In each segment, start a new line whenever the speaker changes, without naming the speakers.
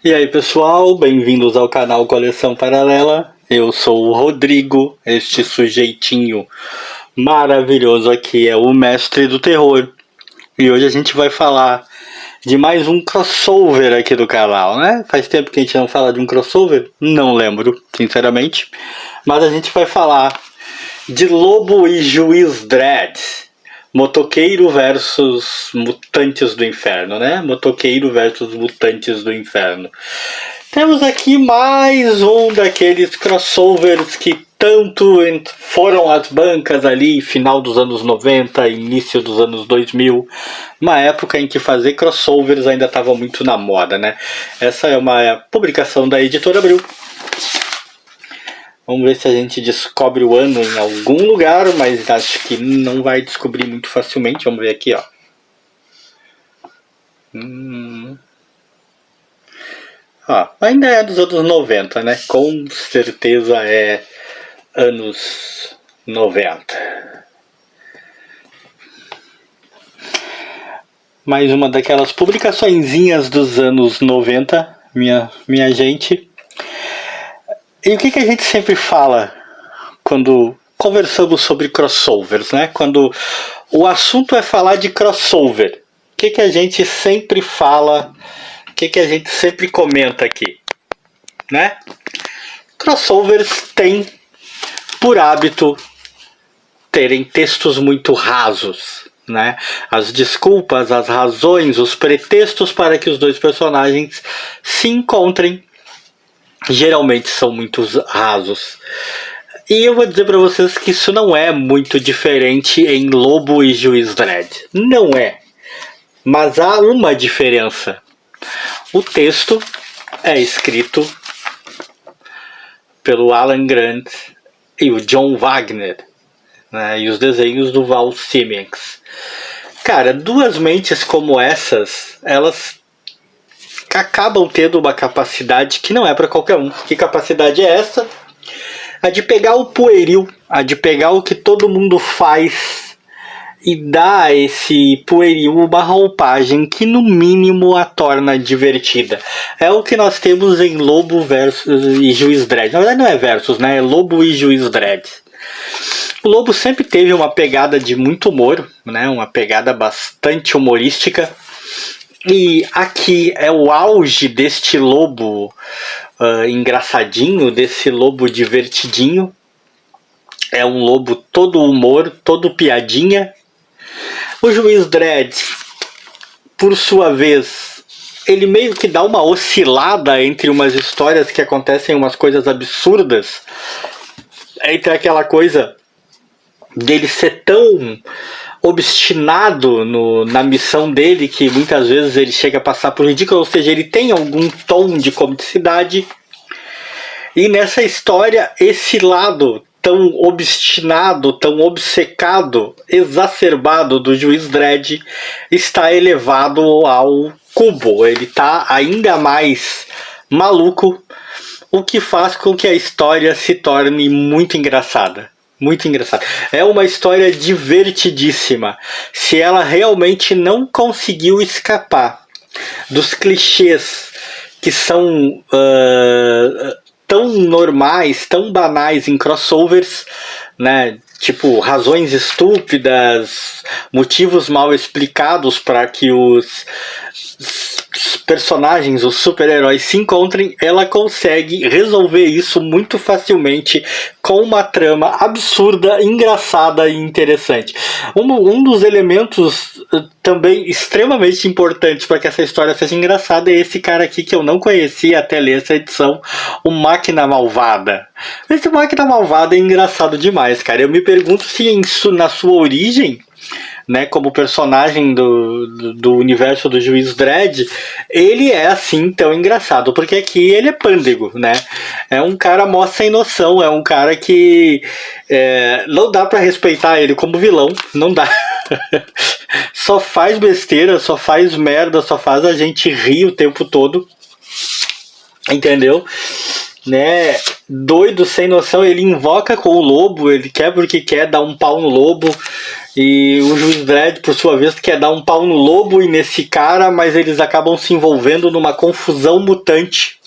E aí pessoal, bem-vindos ao canal Coleção Paralela. Eu sou o Rodrigo, este sujeitinho maravilhoso aqui é o mestre do terror. E hoje a gente vai falar de mais um crossover aqui do canal, né? Faz tempo que a gente não fala de um crossover, não lembro, sinceramente. Mas a gente vai falar de Lobo e Juiz Dredd. Motoqueiro versus Mutantes do Inferno, né? Motoqueiro versus Mutantes do Inferno. Temos aqui mais um daqueles crossovers que tanto foram às bancas ali, final dos anos 90, início dos anos 2000. Uma época em que fazer crossovers ainda estava muito na moda, né? Essa é uma publicação da Editora Abril. Vamos ver se a gente descobre o ano em algum lugar, mas acho que não vai descobrir muito facilmente. Vamos ver aqui, ó. Ainda é dos anos 90, né? Com certeza é anos 90. Mais uma daquelas publicaçõezinhas dos anos 90, minha gente. E o que a gente sempre fala quando conversamos sobre crossovers, né? Quando o assunto é falar de crossover, o que a gente sempre fala, o que a gente sempre comenta aqui, né? Crossovers têm por hábito terem textos muito rasos, né? As desculpas, as razões, os pretextos para que os dois personagens se encontrem geralmente são muito rasos. E eu vou dizer para vocês que isso não é muito diferente em Lobo e Juiz Dredd. Não é. Mas há uma diferença. O texto é escrito pelo Alan Grant e o John Wagner, né? E os desenhos do Val Siemens. Cara, duas mentes como essas, elas acabam tendo uma capacidade que não é para qualquer um. Que capacidade é essa? A de pegar o pueril, a de pegar o que todo mundo faz e dar a esse pueril uma roupagem que no mínimo a torna divertida. É o que nós temos em Lobo versus e Juiz Dredd. Na verdade não é versus, né? É Lobo e Juiz Dredd. O Lobo sempre teve uma pegada de muito humor, né? Uma pegada bastante humorística. E aqui é o auge deste Lobo engraçadinho, desse Lobo divertidinho. É um Lobo todo humor, todo piadinha. O Juiz Dredd, por sua vez, ele meio que dá uma oscilada entre umas histórias que acontecem umas coisas absurdas. Entre aquela coisa dele ser tão obstinado na missão dele que muitas vezes ele chega a passar por ridículo, ou seja, ele tem algum tom de comicidade. E nessa história, esse lado tão obstinado, tão obcecado, exacerbado do Juiz Dredd está elevado ao cubo. Ele está ainda mais maluco, o que faz com que a história se torne muito engraçada. Muito engraçado. É uma história divertidíssima. Se ela realmente não conseguiu escapar dos clichês que são tão normais, tão banais em crossovers, né? Tipo, razões estúpidas, motivos mal explicados para que os personagens, os super-heróis se encontrem, ela consegue resolver isso muito facilmente com uma trama absurda, engraçada e interessante. Um dos elementos também extremamente importantes para que essa história seja engraçada é esse cara aqui que eu não conhecia até ler essa edição, o Máquina Malvada. Esse Máquina Malvada é engraçado demais, cara. Eu me pergunto se na sua origem, né, como personagem do universo do Juiz Dredd, ele é assim tão engraçado, porque aqui ele é pândego, né? É um cara mó sem noção, é um cara que não dá pra respeitar ele como vilão, não dá. Só faz besteira, só faz merda, só faz a gente rir o tempo todo, entendeu? Né? Doido, sem noção, ele invoca com o lobo, ele quer porque quer dar um pau no lobo. E o Juiz Dredd, por sua vez, quer dar um pau no lobo e nesse cara, mas eles acabam se envolvendo numa confusão mutante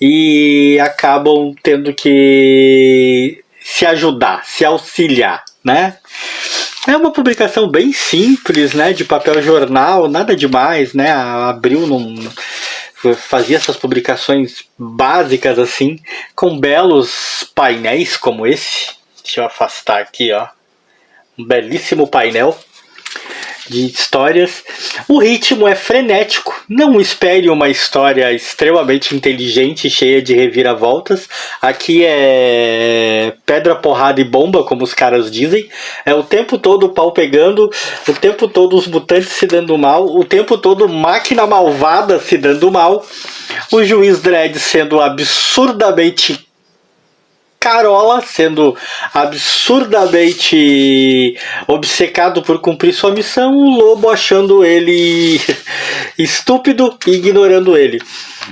e acabam tendo que se ajudar, se auxiliar, né? É uma publicação bem simples, né, de papel jornal, nada demais, né? A Abril não fazia essas publicações básicas assim, com belos painéis como esse. Deixa eu afastar aqui, ó. Um belíssimo painel de histórias. O ritmo é frenético. Não espere uma história extremamente inteligente, cheia de reviravoltas. Aqui é pedra, porrada e bomba, como os caras dizem. É o tempo todo o pau pegando, o tempo todo os mutantes se dando mal, o tempo todo máquina malvada se dando mal, o Juiz Dredd sendo absurdamente carola, sendo absurdamente obcecado por cumprir sua missão, o lobo achando ele estúpido e ignorando ele.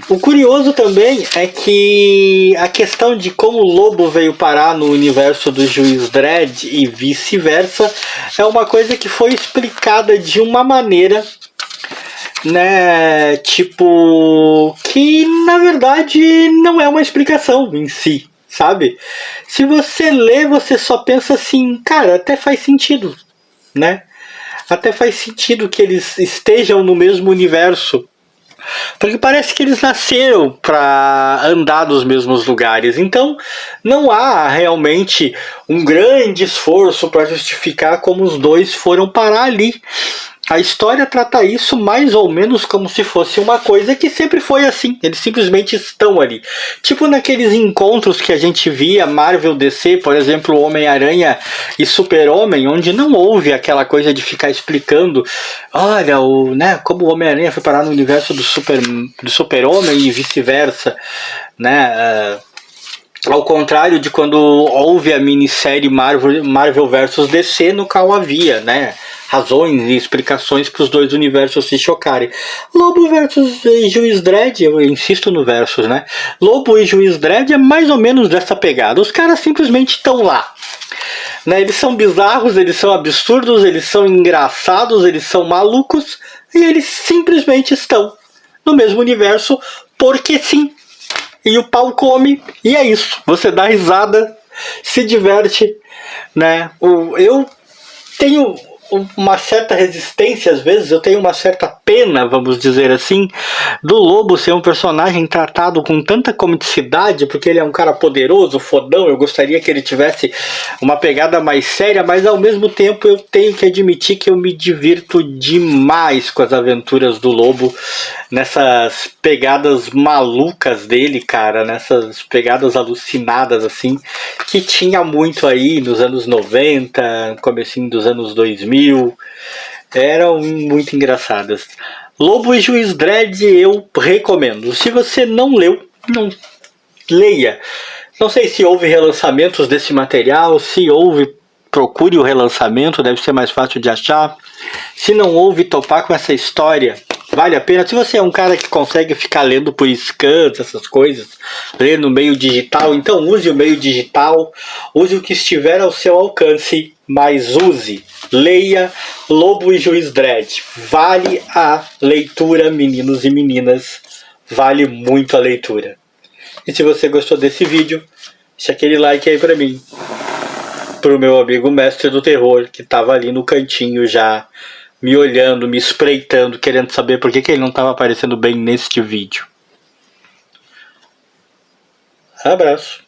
O curioso também é que a questão de como o lobo veio parar no universo do Juiz Dredd e vice-versa é uma coisa que foi explicada de uma maneira, né, tipo, que na verdade não é uma explicação em si, sabe? Se você lê, você só pensa assim, cara, até faz sentido, né? Até faz sentido que eles estejam no mesmo universo, porque parece que eles nasceram para andar nos mesmos lugares. Então não há realmente um grande esforço para justificar como os dois foram parar ali. A história trata isso mais ou menos como se fosse uma coisa que sempre foi assim. Eles simplesmente estão ali. Tipo naqueles encontros que a gente via Marvel DC, por exemplo, Homem-Aranha e Super-Homem, onde não houve aquela coisa de ficar explicando, olha, como o Homem-Aranha foi parar no universo do Super-Homem e vice-versa, né? Ao contrário de quando houve a minissérie Marvel vs DC, no qual havia, né, razões e explicações para os dois universos se chocarem. Lobo versus Juiz Dredd, eu insisto no versus, né? Lobo e Juiz Dredd é mais ou menos dessa pegada. Os caras simplesmente estão lá, né? Eles são bizarros, eles são absurdos, eles são engraçados, eles são malucos e eles simplesmente estão no mesmo universo porque sim. E o pau come, e é isso. Você dá risada, se diverte, né? Eu tenho uma certa resistência às vezes, eu tenho uma certa pena, vamos dizer assim, do lobo ser um personagem tratado com tanta comicidade, porque ele é um cara poderoso, fodão. Eu gostaria que ele tivesse uma pegada mais séria, mas ao mesmo tempo eu tenho que admitir que eu me divirto demais com as aventuras do lobo, nessas pegadas malucas dele, cara, nessas pegadas alucinadas assim, que tinha muito aí nos anos 90, comecinho dos anos 2000, eram muito engraçadas. Lobo e Juiz Dredd eu recomendo. Se você não leu, não leia. Não sei se houve relançamentos desse material, se houve, procure o relançamento, deve ser mais fácil de achar. Se não houve, topar com essa história vale a pena. Se você é um cara que consegue ficar lendo por scans, essas coisas, ler no meio digital, então use o meio digital, use o que estiver ao seu alcance, mas use, leia Lobo e Juiz Dredd. Vale a leitura, meninos e meninas, vale muito a leitura. E se você gostou desse vídeo, deixa aquele like aí pra mim, pro meu amigo mestre do terror, que tava ali no cantinho já me olhando, me espreitando, querendo saber por que ele não estava aparecendo bem neste vídeo. Abraço.